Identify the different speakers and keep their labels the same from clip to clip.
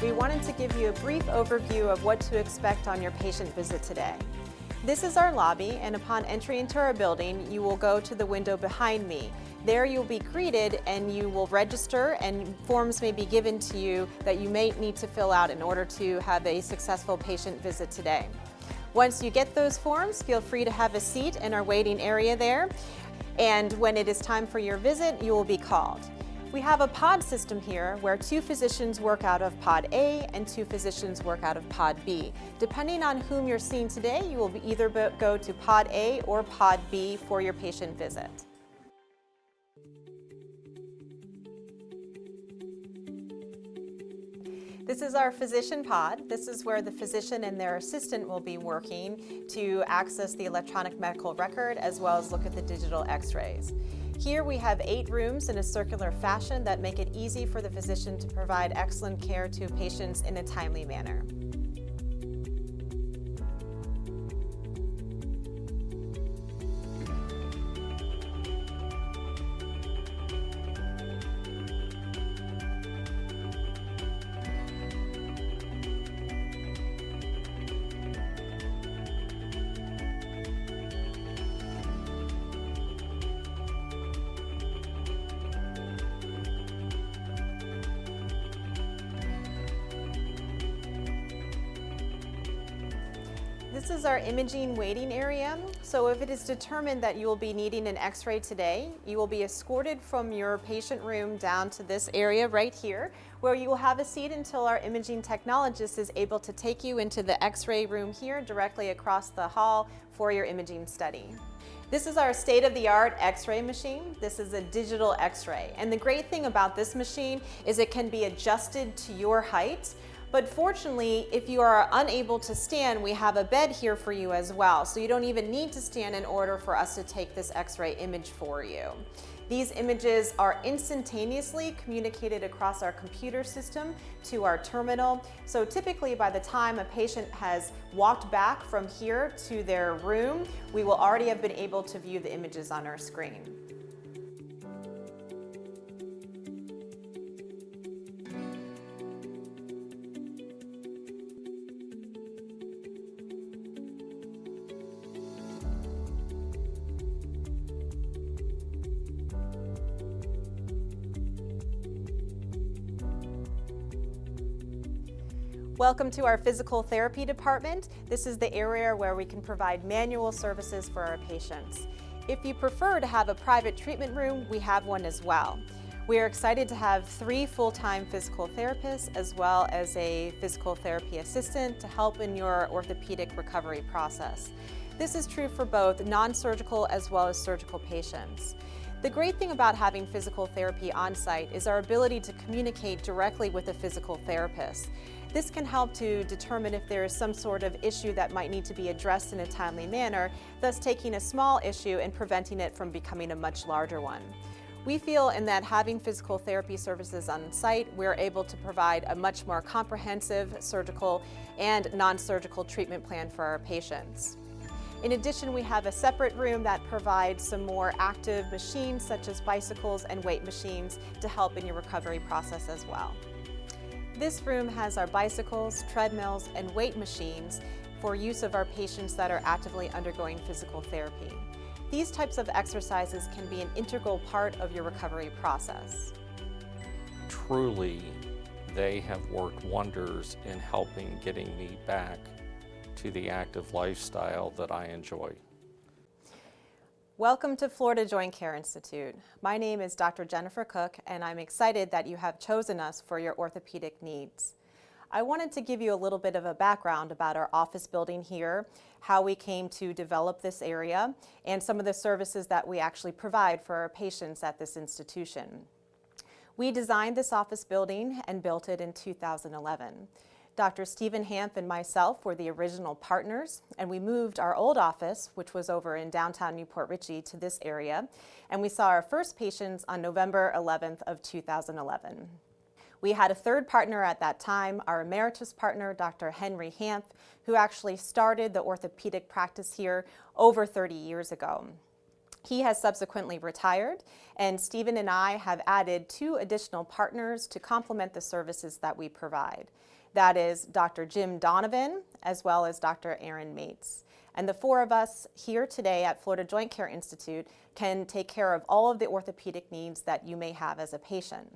Speaker 1: we wanted to give you a brief overview of what to expect on your patient visit today. This is our lobby, and upon entry into our building, you will go to the window behind me. There you'll be greeted and you will register, and forms may be given to you that you may need to fill out in order to have a successful patient visit today. Once you get those forms, feel free to have a seat in our waiting area there, and when it is time for your visit, you will be called. We have a pod system here where 2 physicians work out of pod A and 2 physicians work out of pod B. Depending on whom you're seeing today, you will either go to pod A or pod B for your patient visit. This is our physician pod. This is where the physician and their assistant will be working to access the electronic medical record as well as look at the digital x-rays. Here we have 8 rooms in a circular fashion that make it easy for the physician to provide excellent care to patients in a timely manner. This is our imaging waiting area. So if it is determined that you will be needing an x-ray today, you will be escorted from your patient room down to this area right here, where you will have a seat until our imaging technologist is able to take you into the x-ray room here directly across the hall for your imaging study. This is our state-of-the-art x-ray machine. This is a digital x-ray. And the great thing about this machine is it can be adjusted to your height. But fortunately, if you are unable to stand, we have a bed here for you as well. So you don't even need to stand in order for us to take this x-ray image for you. These images are instantaneously communicated across our computer system to our terminal. So typically by the time a patient has walked back from here to their room, we will already have been able to view the images on our screen. Welcome to our physical therapy department. This is the area where we can provide manual services for our patients. If you prefer to have a private treatment room, we have one as well. We are excited to have 3 full-time physical therapists as well as a physical therapy assistant to help in your orthopedic recovery process. This is true for both non-surgical as well as surgical patients. The great thing about having physical therapy on-site is our ability to communicate directly with a physical therapist. This can help to determine if there is some sort of issue that might need to be addressed in a timely manner, thus taking a small issue and preventing it from becoming a much larger one. We feel in that having physical therapy services on site, we're able to provide a much more comprehensive surgical and non-surgical treatment plan for our patients. In addition, we have a separate room that provides some more active machines such as bicycles and weight machines to help in your recovery process as well. This room has our bicycles, treadmills, and weight machines for use of our patients that are actively undergoing physical therapy. These types of exercises can be an integral part of your recovery process.
Speaker 2: Truly, they have worked wonders in helping getting me back to the active lifestyle that I enjoy.
Speaker 1: Welcome to Florida Joint Care Institute. My name is Dr. Jennifer Cook, and I'm excited that you have chosen us for your orthopedic needs. I wanted to give you a little bit of a background about our office building here, how we came to develop this area, and some of the services that we actually provide for our patients at this institution. We designed this office building and built it in 2011. Dr. Stephen Hanff and myself were the original partners, and we moved our old office, which was over in downtown Newport Richey, to this area, and we saw our first patients on November 11th of 2011. We had a third partner at that time, our emeritus partner, Dr. Henry Hanff, who actually started the orthopedic practice here over 30 years ago. He has subsequently retired, and Stephen and I have added 2 additional partners to complement the services that we provide. That is Dr. Jim Donovan, as well as Dr. Aaron Mates. And the 4 of us here today at Florida Joint Care Institute can take care of all of the orthopedic needs that you may have as a patient.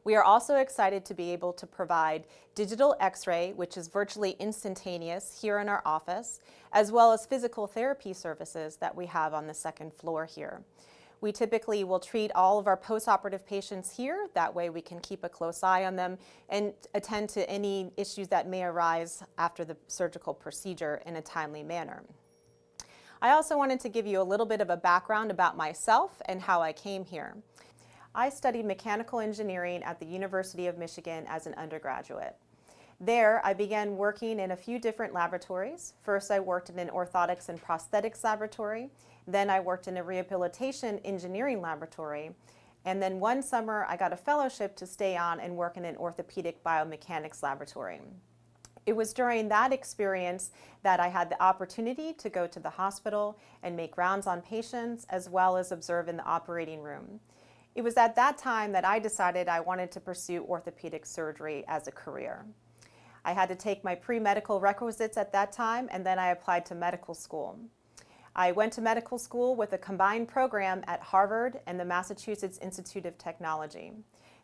Speaker 1: We are also excited to be able to provide digital x-ray, which is virtually instantaneous here in our office, as well as physical therapy services that we have on the 2nd floor here. We typically will treat all of our post-operative patients here. That way we can keep a close eye on them and attend to any issues that may arise after the surgical procedure in a timely manner. I also wanted to give you a little bit of a background about myself and how I came here. I studied mechanical engineering at the University of Michigan as an undergraduate. There, I began working in a few different laboratories. First, I worked in an orthotics and prosthetics laboratory. Then I worked in a rehabilitation engineering laboratory. And then one summer, I got a fellowship to stay on and work in an orthopedic biomechanics laboratory. It was during that experience that I had the opportunity to go to the hospital and make rounds on patients, as well as observe in the operating room. It was at that time that I decided I wanted to pursue orthopedic surgery as a career. I had to take my pre-medical requisites at that time, and then I applied to medical school. I went to medical school with a combined program at Harvard and the Massachusetts Institute of Technology.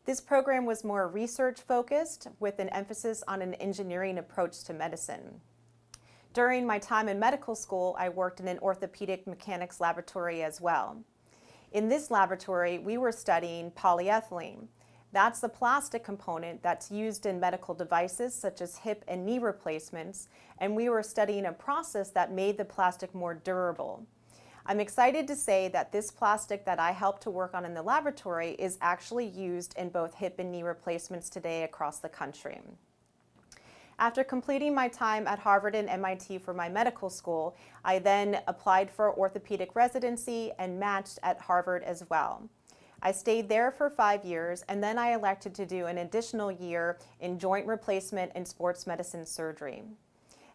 Speaker 1: This program was more research-focused with an emphasis on an engineering approach to medicine. During my time in medical school, I worked in an orthopedic mechanics laboratory as well. In this laboratory, we were studying polyethylene. That's the plastic component that's used in medical devices such as hip and knee replacements, and we were studying a process that made the plastic more durable. I'm excited to say that this plastic that I helped to work on in the laboratory is actually used in both hip and knee replacements today across the country. After completing my time at Harvard and MIT for my medical school, I then applied for orthopedic residency and matched at Harvard as well. I stayed there for 5 years, and then I elected to do an additional year in joint replacement and sports medicine surgery.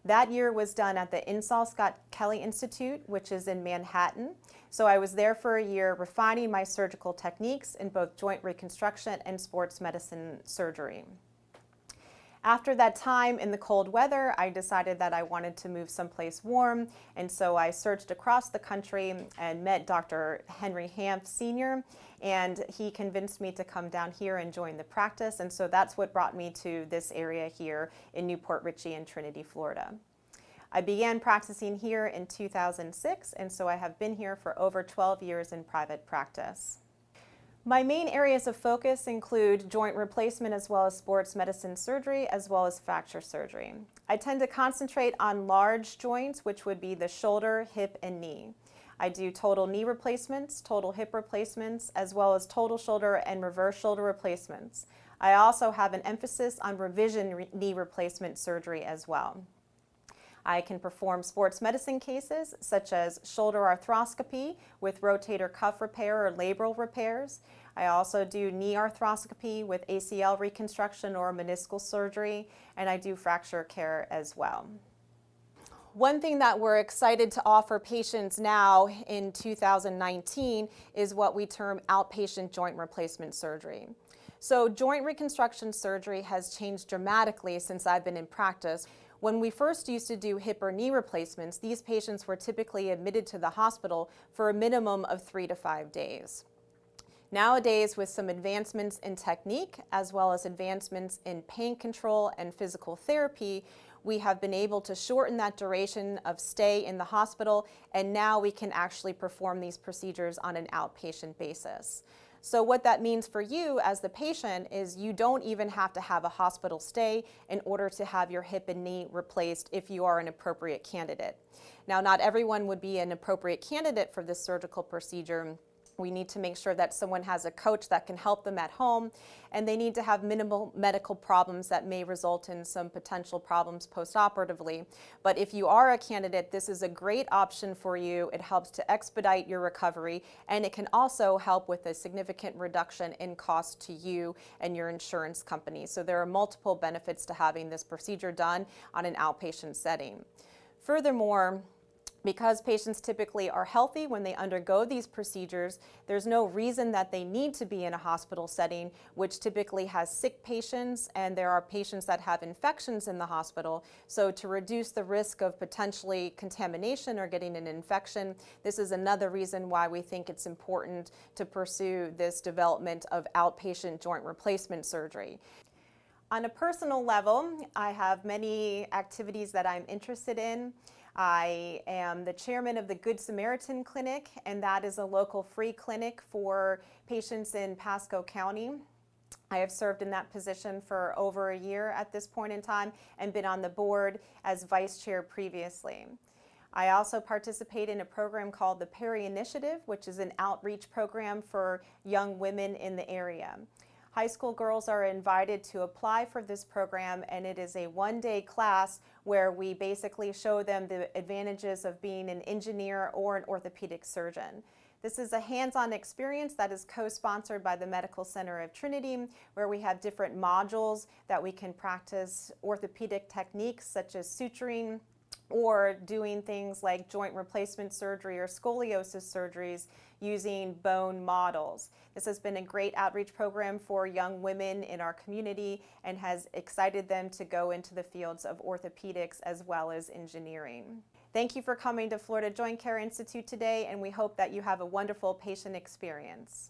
Speaker 1: That year was done at the Insull Scott Kelly Institute, which is in Manhattan. So I was there for a year refining my surgical techniques in both joint reconstruction and sports medicine surgery. After that time in the cold weather, I decided that I wanted to move someplace warm, and so I searched across the country and met Dr. Henry Hanff Sr., and he convinced me to come down here and join the practice, and so that's what brought me to this area here in Newport Richey and Trinity, Florida. I began practicing here in 2006, and so I have been here for over 12 years in private practice. My main areas of focus include joint replacement as well as sports medicine surgery as well as fracture surgery. I tend to concentrate on large joints, which would be the shoulder, hip, and knee. I do total knee replacements, total hip replacements, as well as total shoulder and reverse shoulder replacements. I also have an emphasis on revision knee replacement surgery as well. I can perform sports medicine cases such as shoulder arthroscopy with rotator cuff repair or labral repairs. I also do knee arthroscopy with ACL reconstruction or meniscal surgery, and I do fracture care as well. One thing that we're excited to offer patients now in 2019 is what we term outpatient joint replacement surgery. So joint reconstruction surgery has changed dramatically since I've been in practice. When we first used to do hip or knee replacements, these patients were typically admitted to the hospital for a minimum of 3 to 5 days. Nowadays, with some advancements in technique, as well as advancements in pain control and physical therapy, we have been able to shorten that duration of stay in the hospital, and now we can actually perform these procedures on an outpatient basis. So what that means for you as the patient is you don't even have to have a hospital stay in order to have your hip and knee replaced if you are an appropriate candidate. Now, not everyone would be an appropriate candidate for this surgical procedure. We need to make sure that someone has a coach that can help them at home, and they need to have minimal medical problems that may result in some potential problems post-operatively. But if you are a candidate, this is a great option for you. It helps to expedite your recovery, and it can also help with a significant reduction in cost to you and your insurance company. So there are multiple benefits to having this procedure done on an outpatient setting. Furthermore, Because patients typically are healthy when they undergo these procedures, there's no reason that they need to be in a hospital setting, which typically has sick patients, and there are patients that have infections in the hospital. So to reduce the risk of potentially contamination or getting an infection, this is another reason why we think it's important to pursue this development of outpatient joint replacement surgery. On a personal level, I have many activities that I'm interested in. I am the chairman of the Good Samaritan Clinic, and that is a local free clinic for patients in Pasco County. I have served in that position for over a year at this point in time and been on the board as vice chair previously. I also participate in a program called the Perry Initiative, which is an outreach program for young women in the area. High school girls are invited to apply for this program, and it is a one-day class where we basically show them the advantages of being an engineer or an orthopedic surgeon. This is a hands-on experience that is co-sponsored by the Medical Center of Trinity, where we have different modules that we can practice orthopedic techniques such as suturing, or doing things like joint replacement surgery or scoliosis surgeries using bone models. This has been a great outreach program for young women in our community and has excited them to go into the fields of orthopedics as well as engineering. Thank you for coming to Florida Joint Care Institute today, and we hope that you have a wonderful patient experience.